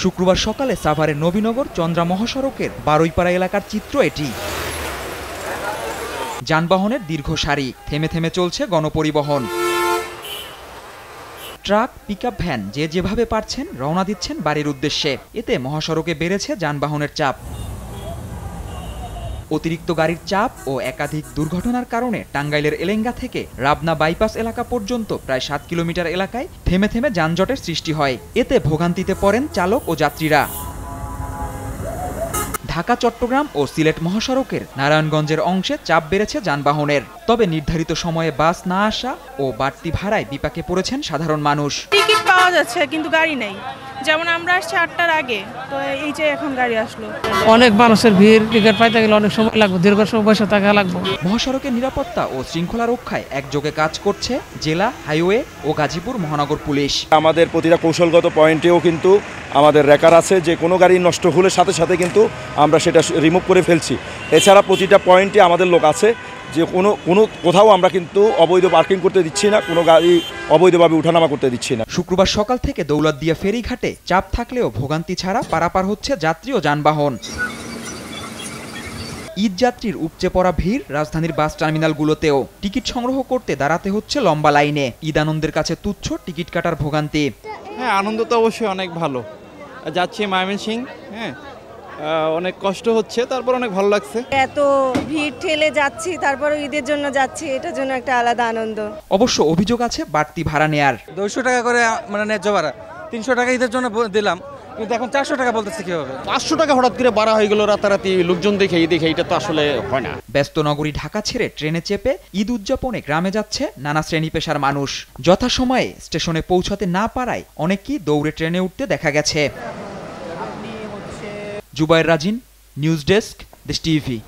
শুক্রবার সকালে সাভারের নবীনগর চন্দ্রা মহাসড়কের বারুইপাড়া এলাকার চিত্র এটি। যানবাহনের দীর্ঘ সারি, থেমে থেমে চলছে গণপরিবহন। ট্রাক, পিকআপ ভ্যান যে যেভাবে পারছেন রওনা দিচ্ছেন বাড়ির উদ্দেশ্যে। এতে মহাসড়কে বেড়েছে যানবাহনের চাপ। অতিরিক্ত গাড়ির চাপ ও একাধিক দুর্ঘটনার কারণে টাঙ্গাইলের এলেঙ্গা থেকে রাবনা বাইপাস এলাকা পর্যন্ত প্রায় 7 কিলোমিটার এলাকায় থেমে থেমে যানজটের সৃষ্টি হয়। এতে ভোগান্তিতে পড়েন চালক ও যাত্রীরা। ঢাকা, চট্টগ্রাম ও সিলেট মহাসড়কের নারায়ণগঞ্জের অংশে চাপ বেড়েছে যানবাহনের। তবে নির্ধারিত সময়ে বাস না আসা ও বাড়তি ভাড়ায় বিপাকে পড়েছেন সাধারণ মানুষ। টিকিট পাওয়া যাচ্ছে কিন্তু গাড়ি নেই। যেমন আমরা আসছি 8টার আগে, তো এই যে এখন গাড়ি আসলো। অনেক মানুষের ভিড়, টিকিট পাইতে গেলে অনেক সময় লাগবে, দীর্ঘ সময় বসে থাকা লাগবে। মহাসড়কের নিরাপত্তা ও শৃঙ্খলা রক্ষায় একযোগে কাজ করছে জেলা, হাইওয়ে ও গাজীপুর মহানগর পুলিশ। আমাদের প্রতিটা কৌশলগত পয়েন্টেও কিন্তু আমাদের রেকার আছে, যে কোনো গাড়ি নষ্ট হলে সাথে সাথে কিন্তু আমরা সেটা রিমুভ করে ফেলছি। এছাড়া প্রতিটা পয়েন্টে আমাদের লোক আছে, যে কোথাও আমরা কিন্তু অবৈধ পার্কিং করতে দিচ্ছি না, কোনো গাড়ি অবৈধভাবে উঠানামা করতে দিচ্ছি না। শুক্রবার সকাল থেকে দৌলতদিয়া ফেরিঘাটে চাপ থাকলেও ভোগান্তি ছাড়া পারাপার হচ্ছে যাত্রী ও যানবাহন। ঈদ যাত্রীর উপচে পড়া ভিড় রাজধানীর বাস টার্মিনালগুলোতেও। টিকিট সংগ্রহ করতে দাঁড়াতে হচ্ছে লম্বা লাইনে। ঈদ আনন্দের কাছে তুচ্ছ টিকিট কাটার ভোগান্তি। হ্যাঁ, আনন্দ তো অবশ্যই অনেক ভালো। যাচ্ছি ময়মনসিংহ, হ্যাঁ অনেক কষ্ট হচ্ছে, তারপর অনেক ভালো লাগছে। এত ভিড় ঠেলে যাচ্ছি, তারপর ঈদের জন্য যাচ্ছি, এটার জন্য একটা আলাদা আনন্দ। অবশ্য অভিযোগ আছে বাড়তি ভাড়া নেয়ার। 200 টাকা করে মানে ন্যায্য ভাড়া, 300 টাকা ঈদের জন্য দিলাম, কিন্তু এখন 400 টাকা বলতেছে কিভাবে? 500 টাকা হঠাৎ করে বাড়া হয়ে গেল রাতারাতি, লোকজন দেখে এটা তো আসলে হয় না। ব্যস্ত নগরী ঢাকা ছেড়ে ট্রেনে চেপে ঈদ উদযাপনে গ্রামে যাচ্ছে নানা শ্রেণী পেশার মানুষ। যথাসময়ে স্টেশনে পৌঁছাতে না পারায় অনেকেই দৌড়ে ট্রেনে উঠতে দেখা গেছে। জুবায়ের রাজিন, নিউজ ডেস্ক, দেশ টিভি।